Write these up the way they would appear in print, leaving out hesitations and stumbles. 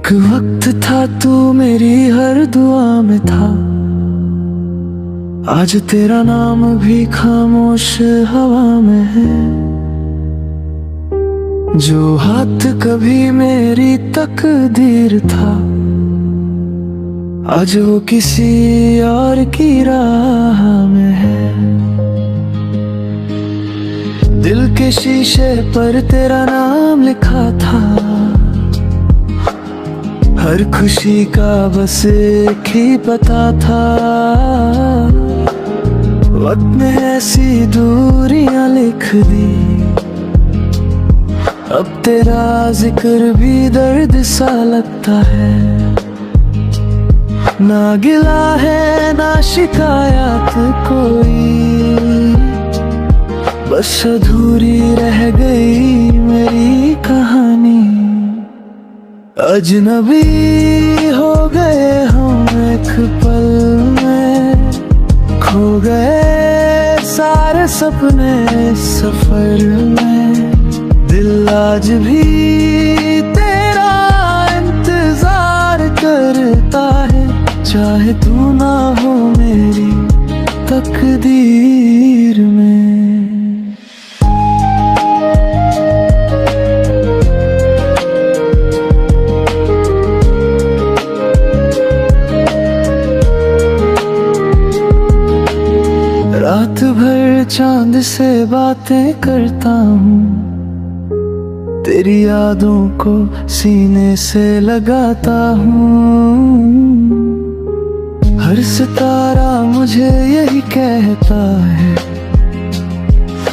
एक वक्त था तू मेरी हर दुआ में था। आज तेरा नाम भी खामोश हवा में है। जो हाथ कभी मेरी तकदीर था, आज वो किसी और की राह में है। दिल के शीशे पर तेरा नाम लिखा था। हर खुशी का बस एक ही पता था। वक्त ने ऐसी दूरियां लिख दी, अब तेरा जिक्र भी दर्द सा लगता है। ना गिला है ना शिकायत कोई, बस अधूरी रह गई मेरी कहानी। अजनबी हो गए हम एक पल में, खो गए सारे सपने सफर में। दिल आज भी तेरा इंतजार करता है, चाहे तू ना हो मेरी तकदीर में। रात भर चांद से बातें करता हूँ, तेरी यादों को सीने से लगाता हूँ। हर सितारा मुझे यही कहता है,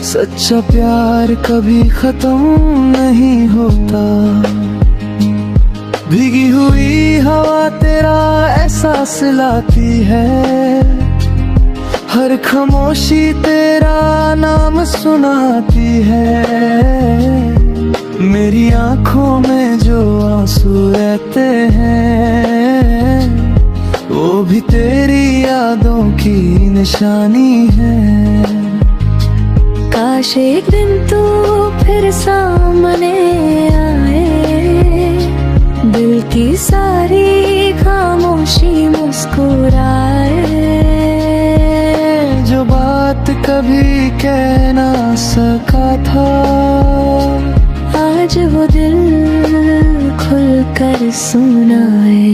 सच्चा प्यार कभी खत्म नहीं होता। भीगी हुई हवा तेरा एहसास लाती है, हर खामोशी तेरा नाम सुनाती है। मेरी आंखों में जो आंसू रहते हैं, वो भी तेरी यादों की निशानी है। काश एक दिन तू फिर सामने आए, दिल की सारी खामोशी मुस्कुराए। जो बात कभी कह ना सका था, आज वो दिल खुल कर सुनाए।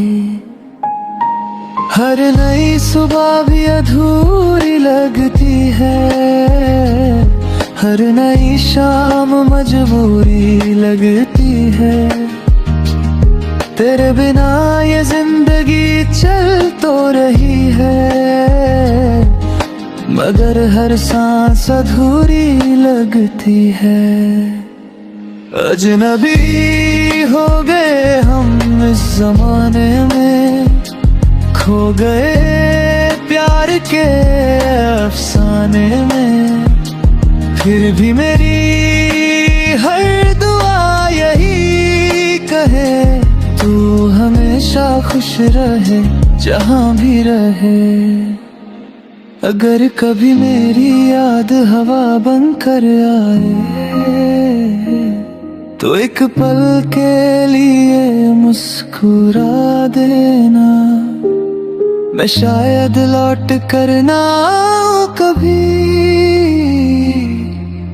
हर नई सुबह भी अधूरी लगती है, हर नई शाम मजबूरी लगती है। तेरे बिना ये जिंदगी चल तो रही है, मगर हर सांस अधूरी लगती है। अजनबी हो गए हम इस जमाने में, खो गए प्यार के अफसाने में। फिर भी मेरी हर दुआ यही कहे, तू हमेशा खुश रहे जहां भी रहे। अगर कभी मेरी याद हवा बनकर आए, तो एक पल के लिए मुस्कुरा देना। मैं शायद लौट कर ना आऊं कभी,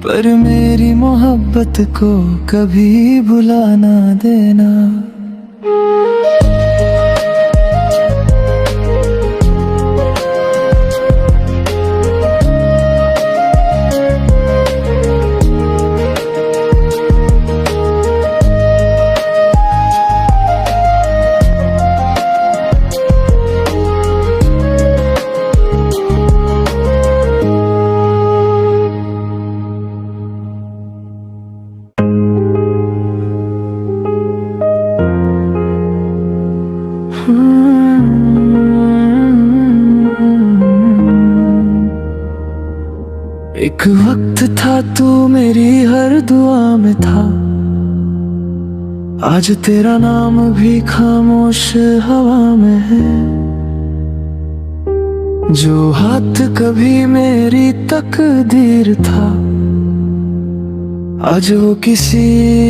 पर मेरी मोहब्बत को कभी भुला ना देना। एक वक्त था तू मेरी हर दुआ में था। आज तेरा नाम भी खामोश हवा में है। जो हाथ कभी मेरी तकदीर था, आज वो किसी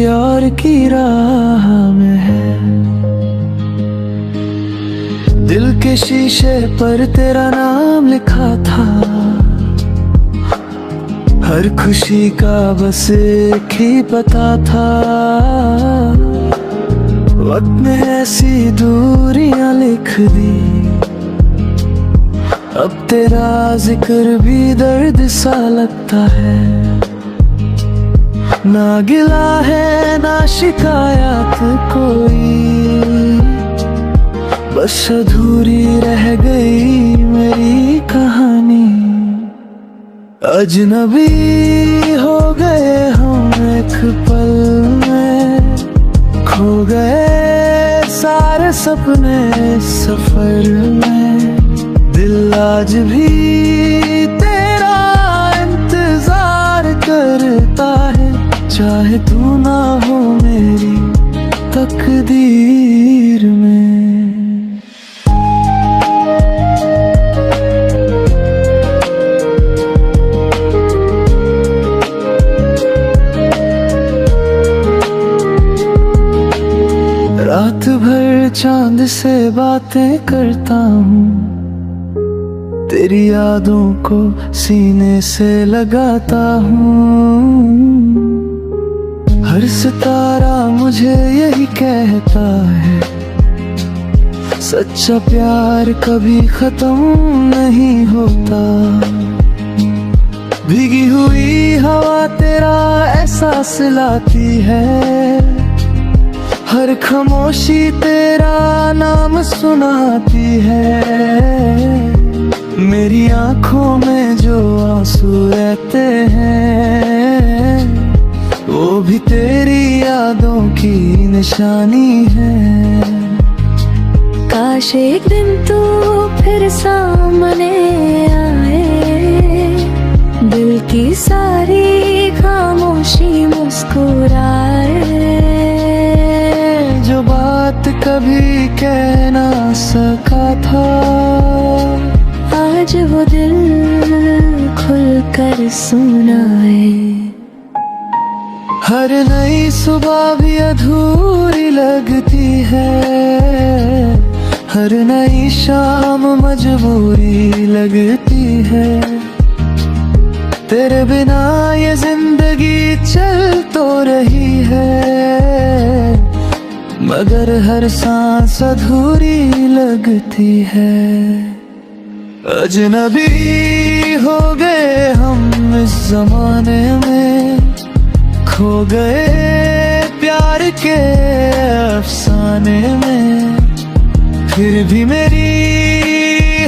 और की राह में है। दिल के शीशे पर तेरा नाम लिखा था, हर खुशी का बस एक ही पता था। वक्त ने ऐसी दूरियां लिख दी, अब तेरा जिक्र भी दर्द सा लगता है। ना गिला है ना शिकायत कोई, बस अधूरी रह गई मेरी कहानी। अजनबी हो गए हम एक पल में, खो गए सारे सपने सफर में। दिल आज भी तेरा इंतजार करता है, चाहे तू ना हो मेरी तकदीर में। रात भर चांद से बातें करता हूँ, तेरी यादों को सीने से लगाता हूँ। हर सितारा मुझे यही कहता है, सच्चा प्यार कभी खत्म नहीं होता। भीगी हुई हवा तेरा एहसास लाती है, हर खामोशी तेरा नाम सुनाती है। मेरी आंखों में जो आंसू रहते हैं, वो भी तेरी यादों की निशानी है। काश एक दिन तू फिर सामने आए, दिल की सारी खामोशी मुस्कुराए। जो बात कभी कह ना सका था, आज वो दिल खुल कर सुनाए। हर नई सुबह भी अधूरी लगती है, हर नई शाम मजबूरी लगती है। तेरे बिना ये जिंदगी चल तो रही है, मगर हर सांस अधूरी लगती है। अजनबी हो गए हम इस जमाने में, खो गए प्यार के अफसाने में। फिर भी मेरी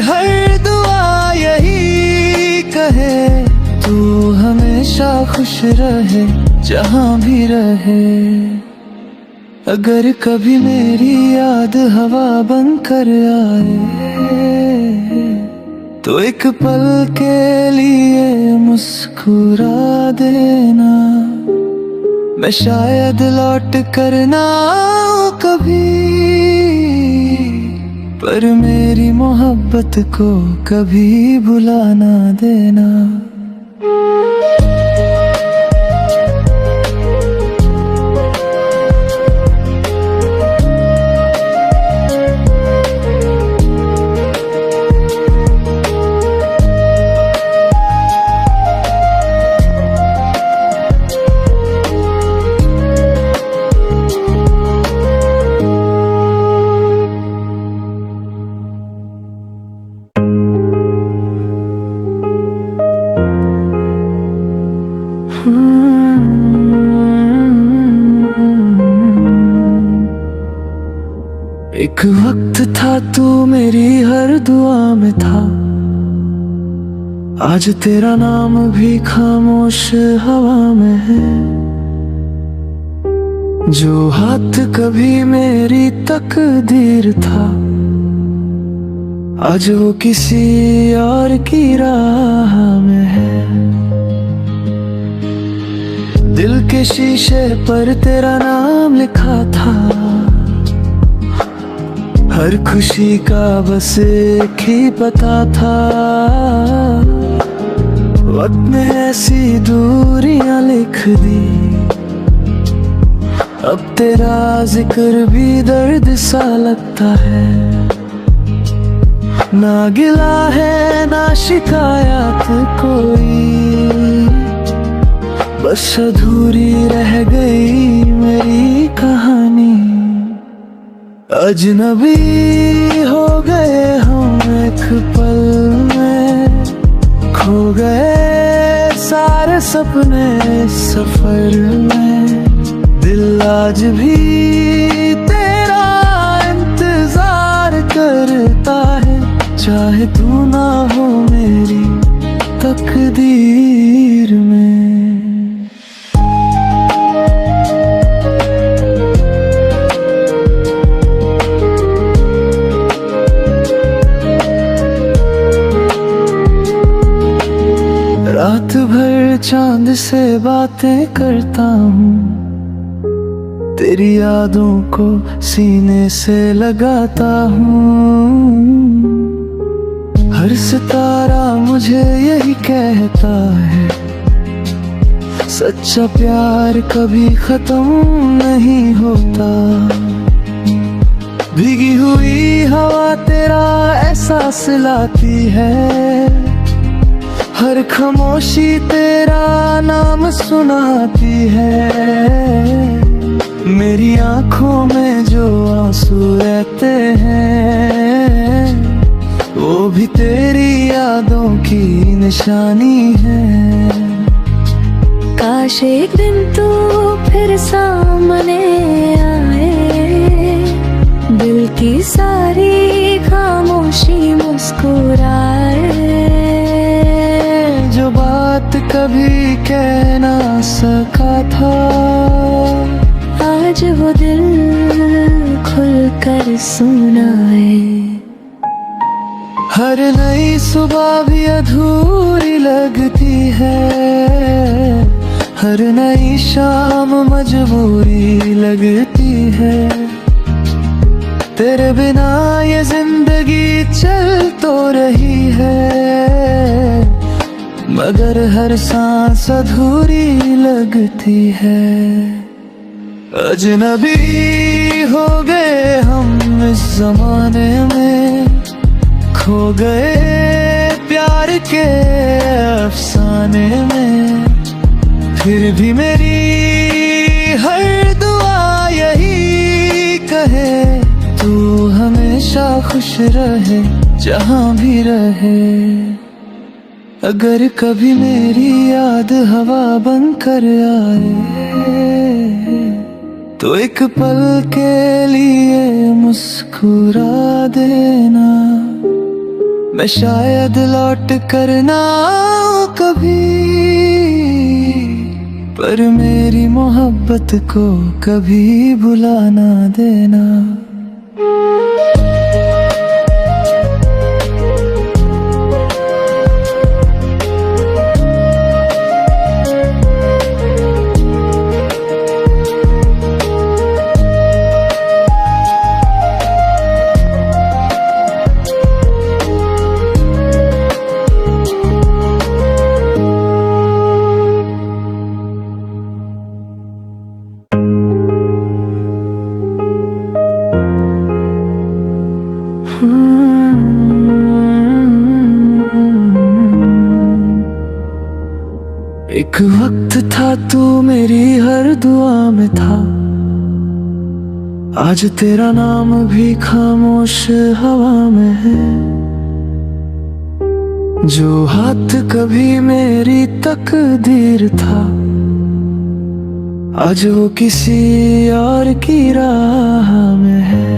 हर दुआ यही कहे, तू हमेशा खुश रहे जहाँ भी रहे। अगर कभी मेरी याद हवा बनकर आए, तो एक पल के लिए मुस्कुरा देना। मैं शायद लौट कर ना आऊं कभी, पर मेरी मोहब्बत को कभी भुला ना देना। एक वक्त था तू मेरी हर दुआ में था, आज तेरा नाम भी खामोश हवा में है। जो हाथ कभी मेरी तकदीर था, आज वो किसी और की राह में है। दिल के शीशे पर तेरा नाम लिखा था, हर खुशी का बस एक ही पता था। वक्त ने ऐसी दूरियां लिख दी, अब तेरा जिक्र भी दर्द सा लगता है। ना गिला है ना शिकायत कोई, बस अधूरी रह गई मेरी कहानी। अजनबी हो गए हम एक पल में, खो गए सारे सपने सफर में। दिल आज भी तेरा इंतजार करता है, चाहे तू ना हो मेरी तकदीर में। रात भर चांद से बातें करता हूँ, तेरी यादों को सीने से लगाता हूँ। हर सितारा मुझे यही कहता है, सच्चा प्यार कभी खत्म नहीं होता। भीगी हुई हवा तेरा एहसास लाती है, हर खामोशी तेरा नाम सुनाती है। मेरी आंखों में जो आंसू रहते हैं, वो भी तेरी यादों की निशानी है। काश एक दिन तू फिर सामने आए, दिल की सारी खामोशी मुस्कुराए। जो बात कभी कह ना सका था, आज वो दिल खुल कर सुनाए। हर नई सुबह भी अधूरी लगती है, हर नई शाम मजबूरी लगती है। तेरे बिना ये जिंदगी चल तो रही है, मगर हर सांस अधूरी लगती है। अजनबी हो गए हम इस जमाने में, खो गए प्यार के अफसाने में। फिर भी मेरी हर दुआ यही कहे, तू हमेशा खुश रहे जहां भी रहे। अगर कभी मेरी याद हवा बन कर आए, तो एक पल के लिए मुस्कुरा देना। मैं शायद लौट कर ना आऊं कभी, पर मेरी मोहब्बत को कभी भुला ना देना। एक वक्त था तू मेरी हर दुआ में था, आज तेरा नाम भी खामोश हवा में है। जो हाथ कभी मेरी तकदीर था, आज वो किसी और की राह में है।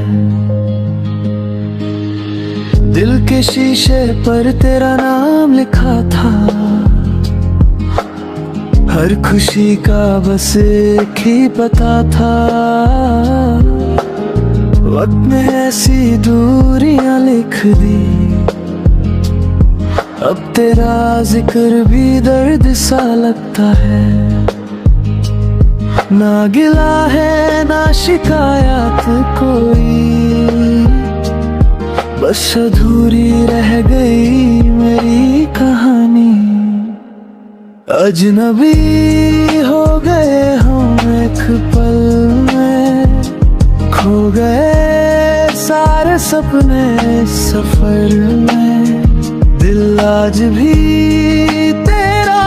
दिल के शीशे पर तेरा नाम लिखा था, हर खुशी का बस एक ही पता था। वक्त ने ऐसी दूरियां लिख दी, अब तेरा जिक्र भी दर्द सा लगता है। ना गिला है ना शिकायत कोई, बस अधूरी रह गई मेरी कहानी। अजनबी हो गए हम एक पल में, खो गए सारे सपने सफर में, दिल आज भी तेरा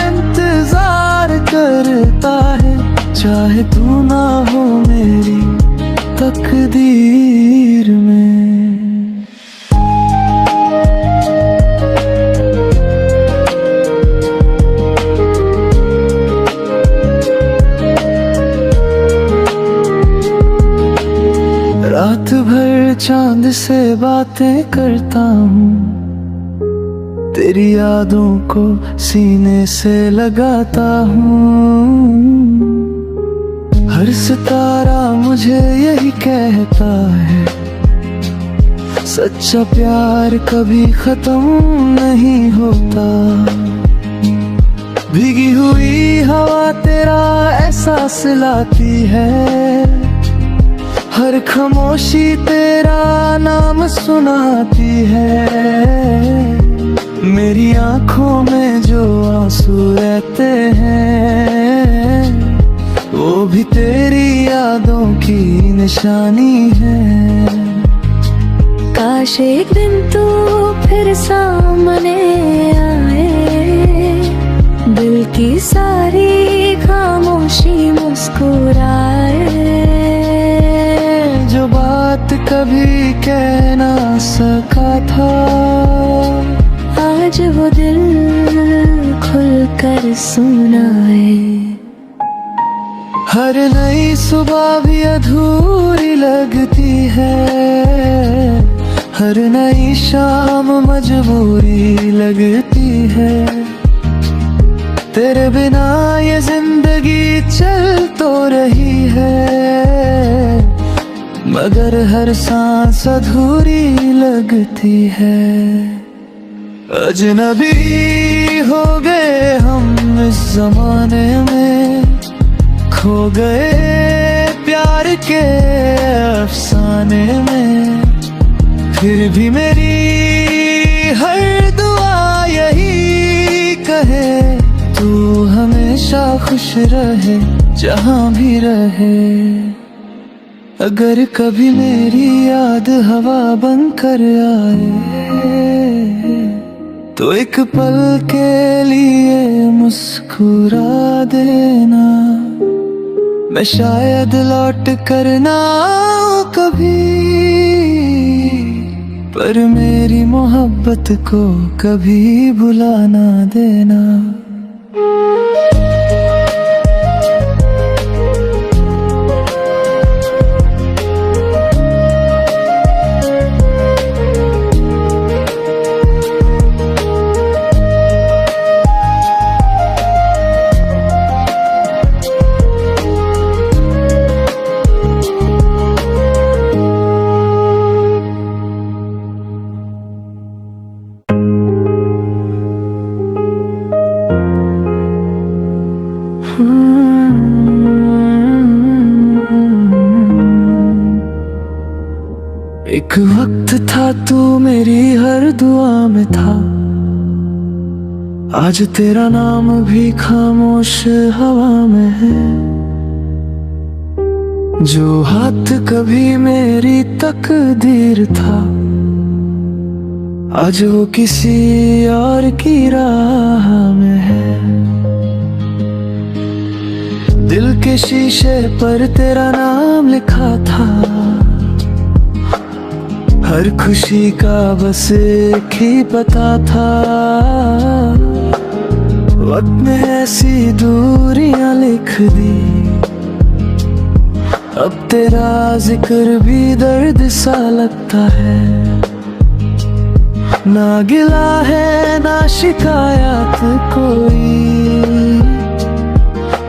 इंतजार करता है, चाहे तू ना हो मेरी तकदीर में। रात भर चांद से बातें करता हूँ, तेरी यादों को सीने से लगाता हूँ। हर सितारा मुझे यही कहता है, सच्चा प्यार कभी खत्म नहीं होता। भीगी हुई हवा तेरा एहसास लाती है, हर खामोशी तेरा नाम सुनाती है। मेरी आंखों में जो आंसू रहते हैं, वो भी तेरी यादों की निशानी है। काश एक दिन तू फिर सामने आए, दिल की सारी खामोशी मुस्कुराए। जो बात कभी कह ना सका था, आज वो दिल खुल कर सुनाए। हर नई सुबह भी अधूरी लगती है, हर नई शाम मजबूरी लगती है। तेरे बिना ये जिंदगी चल तो रही है, मगर हर सांस अधूरी लगती है। अजनबी हो गए हम इस जमाने में, खो गए प्यार के अफसाने में। फिर भी मेरी हर दुआ यही कहे, तू हमेशा खुश रहे जहां भी रहे। अगर कभी मेरी याद हवा बनकर आए, तो एक पल के लिए मुस्कुरा देना। मैं शायद लौट कर ना आऊं कभी, पर मेरी मोहब्बत को कभी भुला ना देना। एक वक्त था तू मेरी हर दुआ में था, आज तेरा नाम भी खामोश हवा में है। जो हाथ कभी मेरी तकदीर था, आज वो किसी और की राह में है। दिल के शीशे पर तेरा नाम लिखा था, हर खुशी का बस एक ही पता था। वक्त ने ऐसी दूरियां लिख दी, अब तेरा जिक्र भी दर्द सा लगता है। ना गिला है ना शिकायत कोई,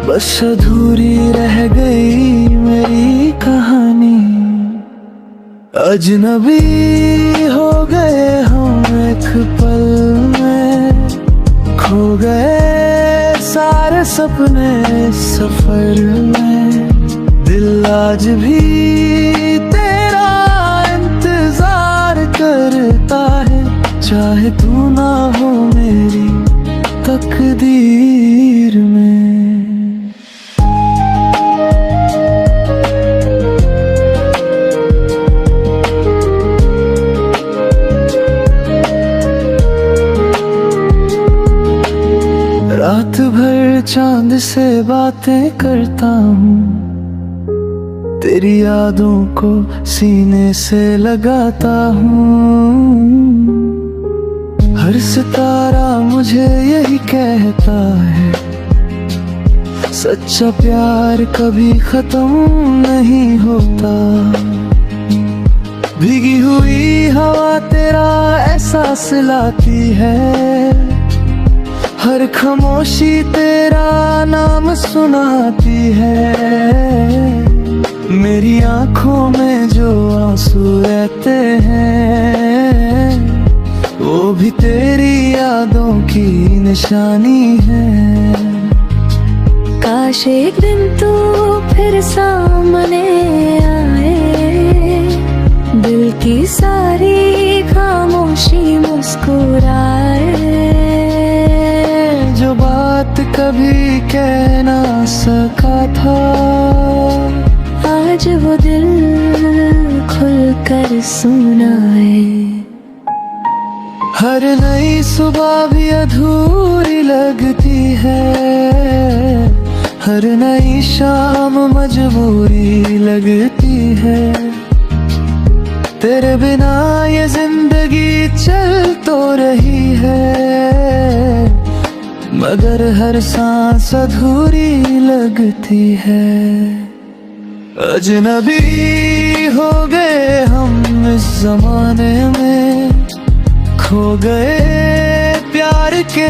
बस अधूरी रह गई मेरी कहानी। अजनबी हो गए हम एक पल में, खो गए सारे सपने सफर में। दिल आज भी तेरा इंतजार करता है, चाहे तू ना हो मेरी तकदीर। चांद से बातें करता हूँ, तेरी यादों को सीने से लगाता हूँ। हर सितारा मुझे यही कहता है, सच्चा प्यार कभी खत्म नहीं होता। भीगी हुई हवा तेरा एहसास लाती है, हर खामोशी तेरा नाम सुनाती है। मेरी आंखों में जो आंसू रहते हैं, वो भी तेरी यादों की निशानी है। काश एक दिन तू फिर सामने आए, दिल की सारी खामोशी मुस्कुराए। जो बात कभी कह ना सका था, आज वो दिल खुल कर सुनाए। हर नई सुबह भी अधूरी लगती है, हर नई शाम मजबूरी लगती है। तेरे बिना ये जिंदगी चल तो रही है, मगर हर सांस अधूरी लगती है। अजनबी हो गए हम इस जमाने में, खो गए प्यार के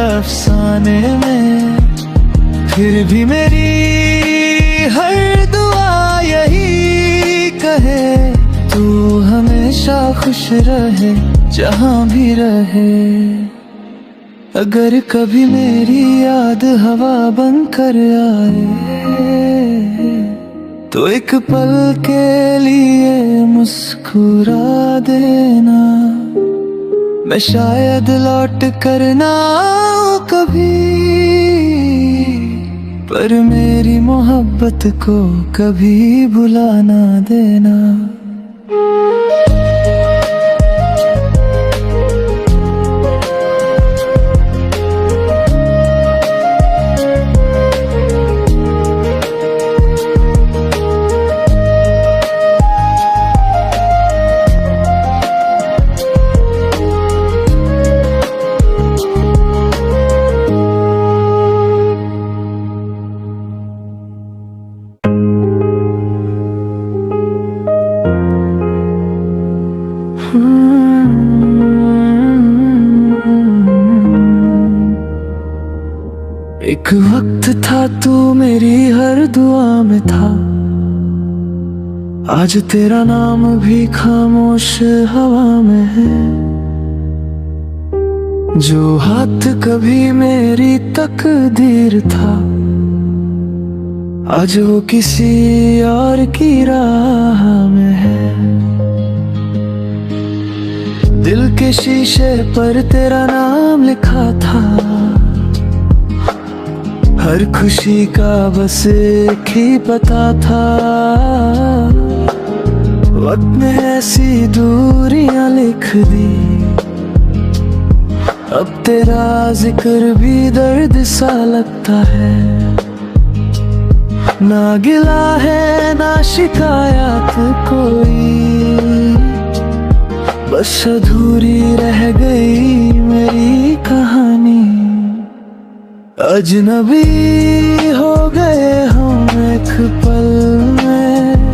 अफसाने में। फिर भी मेरी हर दुआ यही कहे, तू हमेशा खुश रहे जहां भी रहे। अगर कभी मेरी याद हवा बनकर आए, तो एक पल के लिए मुस्कुरा देना। मैं शायद लौट कर ना आऊं कभी, पर मेरी मोहब्बत को कभी भुला ना देना। एक वक्त था तू मेरी हर दुआ में था, आज तेरा नाम भी खामोश हवा में है। जो हाथ कभी मेरी तकदीर था, आज वो किसी और की राह में है। दिल के शीशे पर तेरा नाम लिखा था, हर खुशी का बस एक ही पता था। वक्त ने ऐसी दूरियां लिख दी, अब तेरा जिक्र भी दर्द सा लगता है। ना गिला है ना शिकायत कोई, बस अधूरी रह गई मेरी कहानी। अजनबी हो गए हम एक पल में,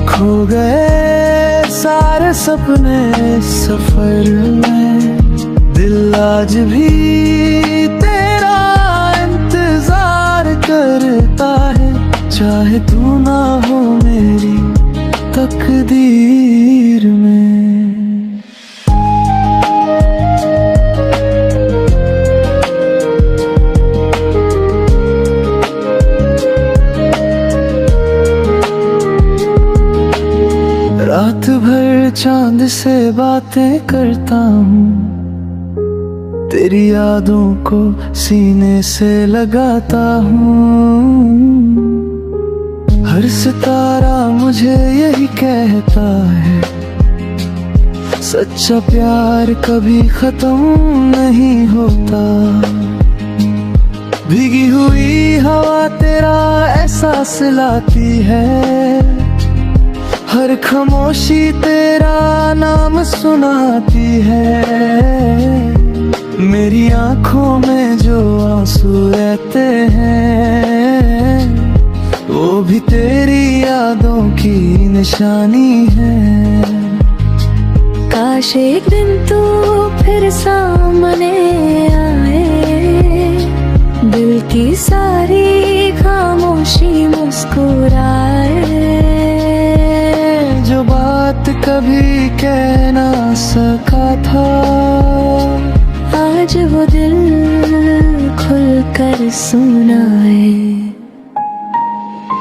खो गए सारे सपने सफर में। दिल आज भी तेरा इंतजार करता है, चाहे तू ना हो मेरी तकदीर में। रात भर चांद से बातें करता हूँ, तेरी यादों को सीने से लगाता हूँ। हर सितारा मुझे यही कहता है, सच्चा प्यार कभी खत्म नहीं होता। भीगी हुई हवा तेरा एहसास लाती है, हर खामोशी तेरा नाम सुनाती है। मेरी आंखों में जो आंसू रहते हैं, वो भी तेरी यादों की निशानी है। काश एक दिन तू फिर सामने आए, दिल की सारी खामोशी मुस्कुराए। जो बात कभी कह ना सका था, आज वो दिल खुल कर सुनाए।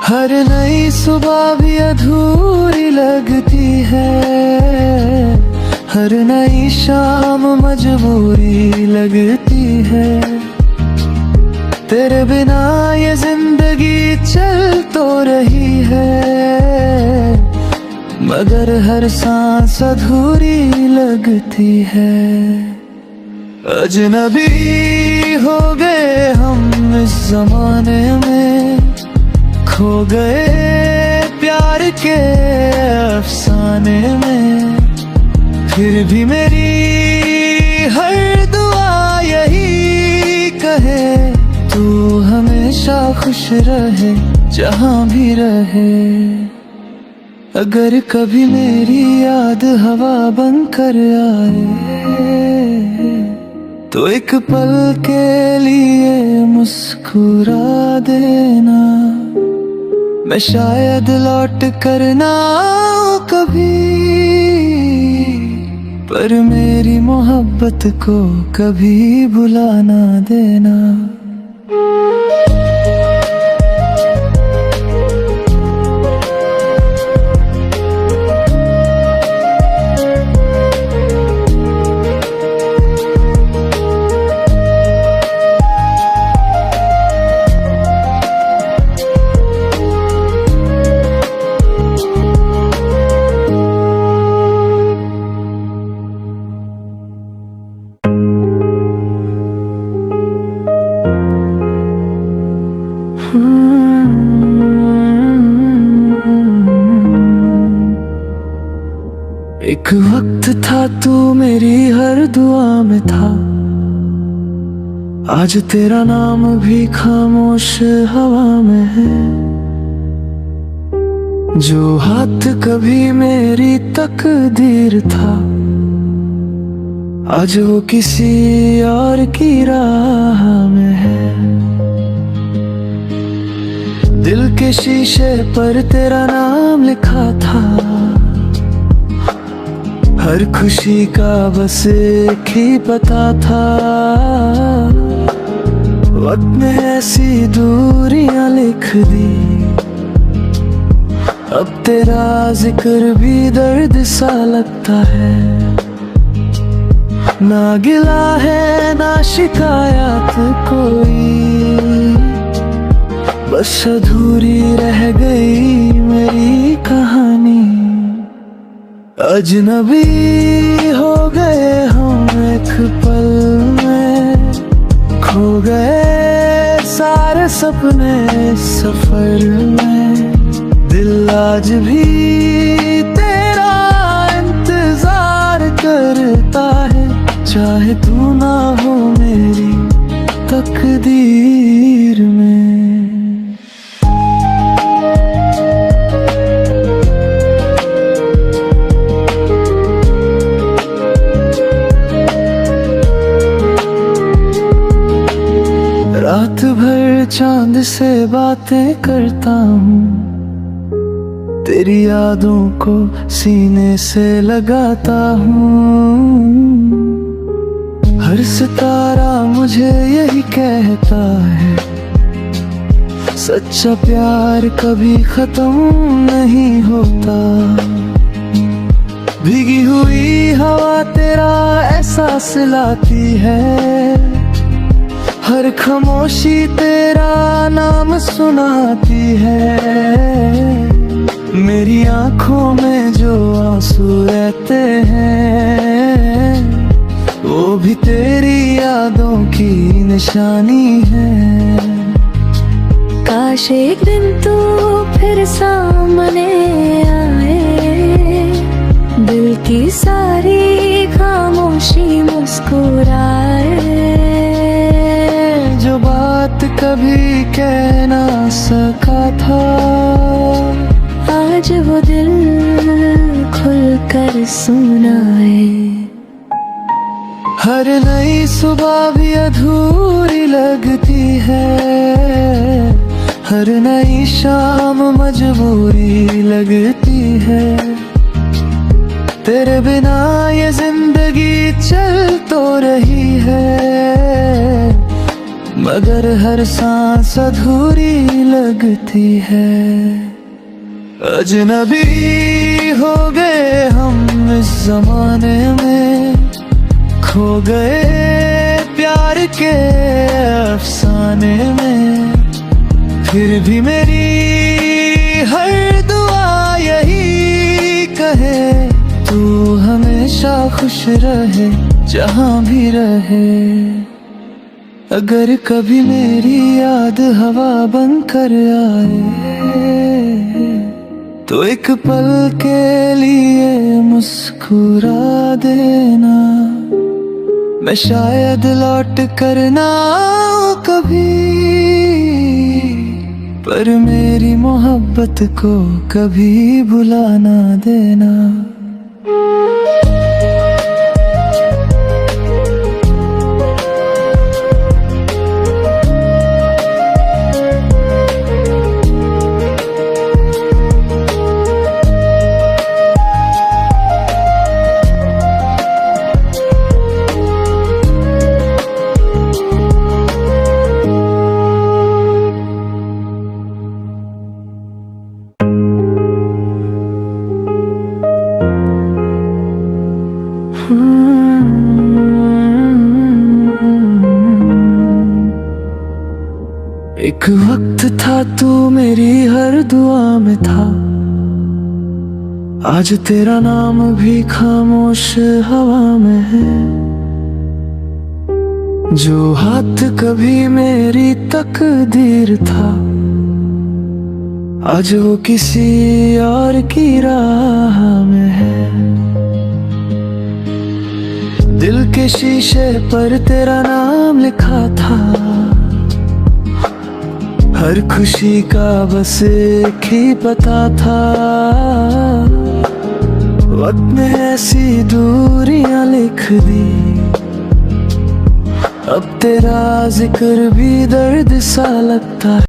हर नई सुबह भी अधूरी लगती है, हर नई शाम मजबूरी लगती है। तेरे बिना ये जिंदगी चल तो रही है, मगर हर सांस अधूरी लगती है। अजनबी हो गए हम इस जमाने में, खो गए प्यार के अफसाने में। फिर भी मेरी हर दुआ यही कहे, तू हमेशा खुश रहे जहां भी रहे। अगर कभी मेरी याद हवा बनकर आए, तो एक पल के लिए मुस्कुरा देना। मैं शायद लौट कर ना आऊं कभी, पर मेरी मोहब्बत को कभी भुला ना देना। एक वक्त था तू मेरी हर दुआ में था, आज तेरा नाम भी खामोश हवा में है। जो हाथ कभी मेरी तकदीर था, आज वो किसी और की राह में है। दिल के शीशे पर तेरा नाम लिखा था, हर खुशी का बस एक ही पता था। वक्त ने ऐसी दूरियां लिख दी, अब तेरा जिक्र भी दर्द सा लगता है। ना गिला है ना शिकायत कोई, बस अधूरी रह गई मेरी कहानी। अजनबी हो गए हम एक पल में, खो गए सारे सपने सफर में। दिल आज भी तेरा इंतजार करता है, चाहे तू ना हो मेरी तकदीर में। रात भर चांद से बातें करता हूँ, तेरी यादों को सीने से लगाता हूँ। हर सितारा मुझे यही कहता है, सच्चा प्यार कभी खत्म नहीं होता। भीगी हुई हवा तेरा एहसास लाती है, हर खामोशी तेरा नाम सुनाती है। मेरी आंखों में जो आंसू रहते हैं, वो भी तेरी याद यादों की निशानी है। काश एक दिन तू फिर सामने आए, दिल की सारी खामोशी मुस्कुराए। जो बात कभी कह ना सका था, आज वो दिल खुल कर सुनाए। हर नई सुबह भी अधूरी लगती है, हर नई शाम मजबूरी लगती है। तेरे बिना ये जिंदगी चल तो रही है, मगर हर सांस अधूरी लगती है। अजनबी हो गए हम इस जमाने में, खो गए प्यार के अफसाने में। फिर भी मेरी हर दुआ यही कहे, तू हमेशा खुश रहे जहां भी रहे। अगर कभी मेरी याद हवा बनकर आए, तो एक पल के लिए मुस्कुरा देना। मैं शायद लौट कर ना आऊं कभी, पर मेरी मोहब्बत को कभी भुला ना देना। एक वक्त था तू मेरी हर दुआ में था, आज तेरा नाम भी खामोश हवा में है। जो हाथ कभी मेरी तकदीर था, आज वो किसी और की राह में है। दिल के शीशे पर तेरा नाम लिखा था, हर खुशी का बस एक ही पता था। वक्त ने ऐसी दूरियां लिख दी, अब तेरा जिक्र भी दर्द सा लगता है।